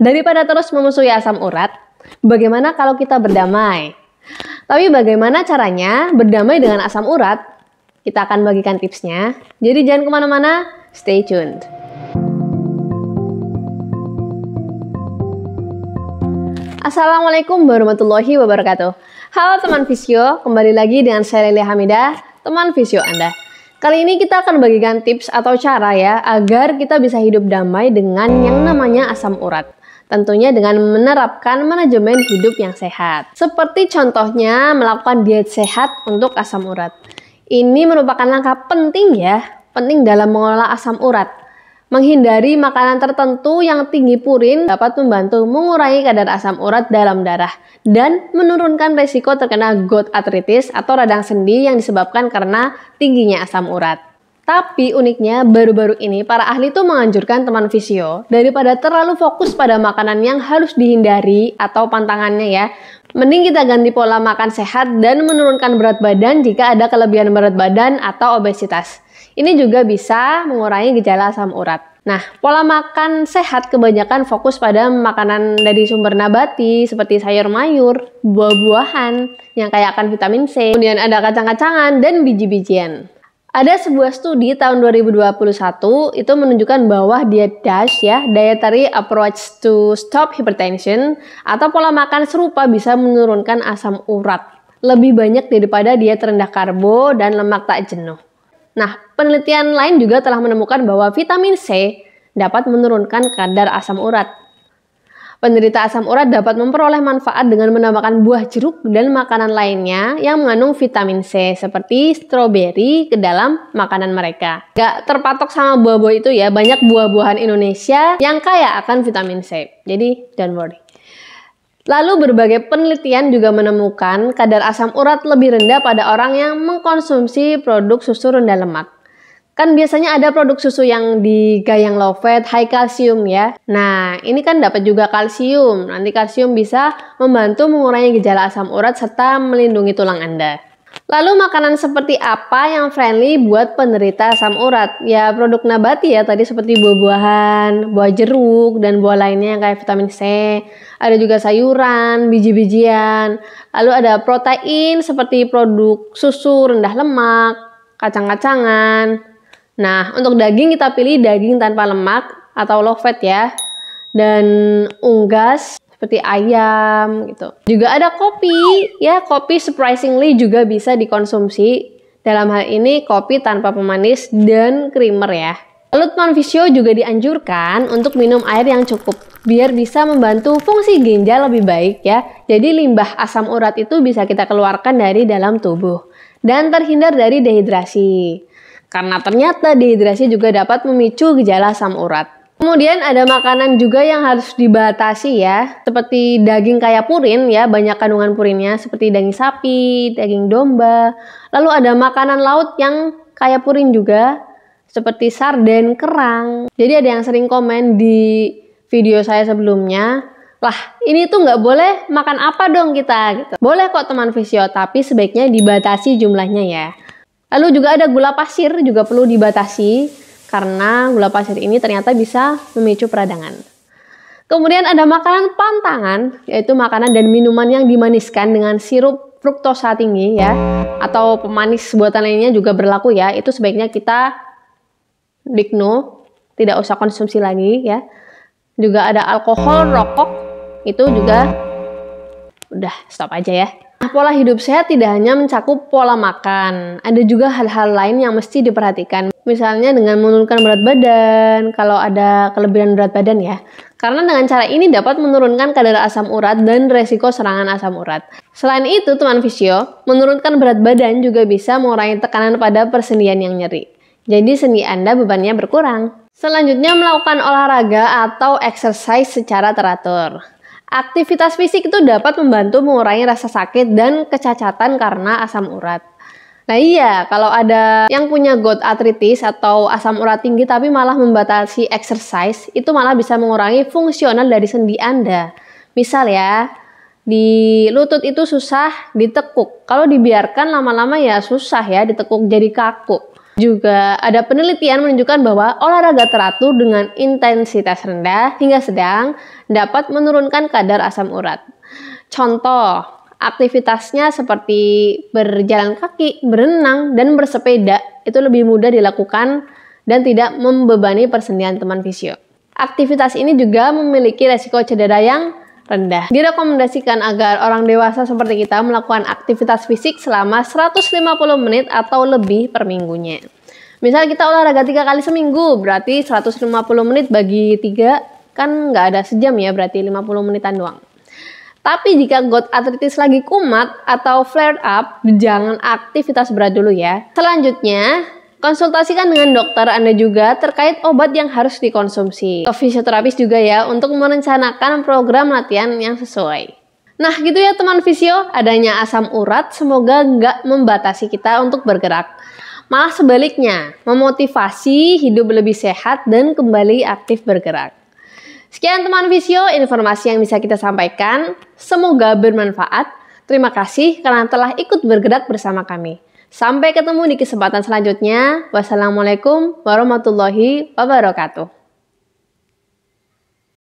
Daripada terus memusuhi asam urat, bagaimana kalau kita berdamai? Tapi bagaimana caranya berdamai dengan asam urat? Kita akan bagikan tipsnya. Jadi jangan kemana-mana, stay tuned. Assalamualaikum warahmatullahi wabarakatuh. Halo teman Visio, kembali lagi dengan saya Lelia Hamidah, teman Visio Anda. Kali ini kita akan bagikan tips atau cara ya, agar kita bisa hidup damai dengan yang namanya asam urat. Tentunya dengan menerapkan manajemen hidup yang sehat. Seperti contohnya melakukan diet sehat untuk asam urat. Ini merupakan langkah penting ya, penting dalam mengolah asam urat. Menghindari makanan tertentu yang tinggi purin dapat membantu mengurangi kadar asam urat dalam darah dan menurunkan resiko terkena gout arthritis atau radang sendi yang disebabkan karena tingginya asam urat. Tapi uniknya baru-baru ini para ahli tuh menganjurkan teman Visio daripada terlalu fokus pada makanan yang harus dihindari atau pantangannya ya. Mending kita ganti pola makan sehat dan menurunkan berat badan jika ada kelebihan berat badan atau obesitas. Ini juga bisa mengurangi gejala asam urat. Nah, pola makan sehat kebanyakan fokus pada makanan dari sumber nabati seperti sayur mayur, buah-buahan yang kaya akan vitamin C, kemudian ada kacang-kacangan dan biji-bijian. Ada sebuah studi tahun 2021 itu menunjukkan bahwa diet DASH ya, Dietary Approach to Stop Hypertension atau pola makan serupa bisa menurunkan asam urat lebih banyak daripada diet rendah karbo dan lemak tak jenuh. Nah, penelitian lain juga telah menemukan bahwa vitamin C dapat menurunkan kadar asam urat. Penderita asam urat dapat memperoleh manfaat dengan menambahkan buah jeruk dan makanan lainnya yang mengandung vitamin C seperti stroberi ke dalam makanan mereka. Gak terpatok sama buah-buah itu ya, banyak buah-buahan Indonesia yang kaya akan vitamin C. Jadi, don't worry. Lalu berbagai penelitian juga menemukan kadar asam urat lebih rendah pada orang yang mengkonsumsi produk susu rendah lemak. Kan biasanya ada produk susu yang digayang low fat, high kalsium ya. Nah, ini kan dapat juga kalsium. Nanti kalsium bisa membantu mengurangi gejala asam urat serta melindungi tulang Anda. Lalu makanan seperti apa yang friendly buat penderita asam urat? Ya produk nabati ya, tadi seperti buah-buahan, buah jeruk, dan buah lainnya yang kayak vitamin C. Ada juga sayuran, biji-bijian. Lalu ada protein seperti produk susu rendah lemak, kacang-kacangan. Nah, untuk daging kita pilih daging tanpa lemak atau low fat ya. Dan unggas seperti ayam gitu. Juga ada kopi, ya kopi surprisingly juga bisa dikonsumsi. Dalam hal ini kopi tanpa pemanis dan creamer ya. Lalu teman Visio juga dianjurkan untuk minum air yang cukup biar bisa membantu fungsi ginjal lebih baik ya. Jadi limbah asam urat itu bisa kita keluarkan dari dalam tubuh dan terhindar dari dehidrasi. Karena ternyata dehidrasi juga dapat memicu gejala asam urat. Kemudian ada makanan juga yang harus dibatasi ya, seperti daging kaya purin ya, banyak kandungan purinnya seperti daging sapi, daging domba. Lalu ada makanan laut yang kaya purin juga, seperti sarden, kerang. Jadi ada yang sering komen di video saya sebelumnya, lah ini tuh nggak boleh makan apa dong kita gitu. Boleh kok teman Visio, tapi sebaiknya dibatasi jumlahnya ya. Lalu juga ada gula pasir juga perlu dibatasi karena gula pasir ini ternyata bisa memicu peradangan. Kemudian ada makanan pantangan, yaitu makanan dan minuman yang dimaniskan dengan sirup fruktosa tinggi ya, atau pemanis buatan lainnya juga berlaku ya. Itu sebaiknya kita no, tidak usah konsumsi lagi ya. Juga ada alkohol, rokok, itu juga udah stop aja ya. Nah, pola hidup sehat tidak hanya mencakup pola makan, ada juga hal-hal lain yang mesti diperhatikan. Misalnya dengan menurunkan berat badan, kalau ada kelebihan berat badan ya. Karena dengan cara ini dapat menurunkan kadar asam urat dan resiko serangan asam urat. Selain itu, teman Visio, menurunkan berat badan juga bisa mengurangi tekanan pada persendian yang nyeri. Jadi sendi Anda bebannya berkurang. Selanjutnya melakukan olahraga atau exercise secara teratur. Aktivitas fisik itu dapat membantu mengurangi rasa sakit dan kecacatan karena asam urat. Nah iya, kalau ada yang punya gout arthritis atau asam urat tinggi tapi malah membatasi exercise, itu malah bisa mengurangi fungsional dari sendi Anda. Misal ya, di lutut itu susah ditekuk. Kalau dibiarkan lama-lama ya susah ya ditekuk jadi kaku. Juga ada penelitian menunjukkan bahwa olahraga teratur dengan intensitas rendah hingga sedang dapat menurunkan kadar asam urat. Contoh, aktivitasnya seperti berjalan kaki, berenang, dan bersepeda itu lebih mudah dilakukan dan tidak membebani persendian teman fisio. Aktivitas ini juga memiliki resiko cedera yang rendah. Direkomendasikan agar orang dewasa seperti kita melakukan aktivitas fisik selama 150 menit atau lebih per minggunya. Misal kita olahraga 3 kali seminggu, berarti 150 menit bagi 3, kan nggak ada sejam ya, berarti 50 menitan doang. Tapi jika gout artritis lagi kumat atau flare up, jangan aktivitas berat dulu ya. Selanjutnya, konsultasikan dengan dokter Anda juga terkait obat yang harus dikonsumsi. Ke fisioterapis juga ya untuk merencanakan program latihan yang sesuai. Nah gitu ya teman fisio, adanya asam urat semoga nggak membatasi kita untuk bergerak. Malah sebaliknya, memotivasi hidup lebih sehat dan kembali aktif bergerak. Sekian teman fisio, informasi yang bisa kita sampaikan. Semoga bermanfaat. Terima kasih karena telah ikut bergerak bersama kami. Sampai ketemu di kesempatan selanjutnya. Wassalamualaikum warahmatullahi wabarakatuh.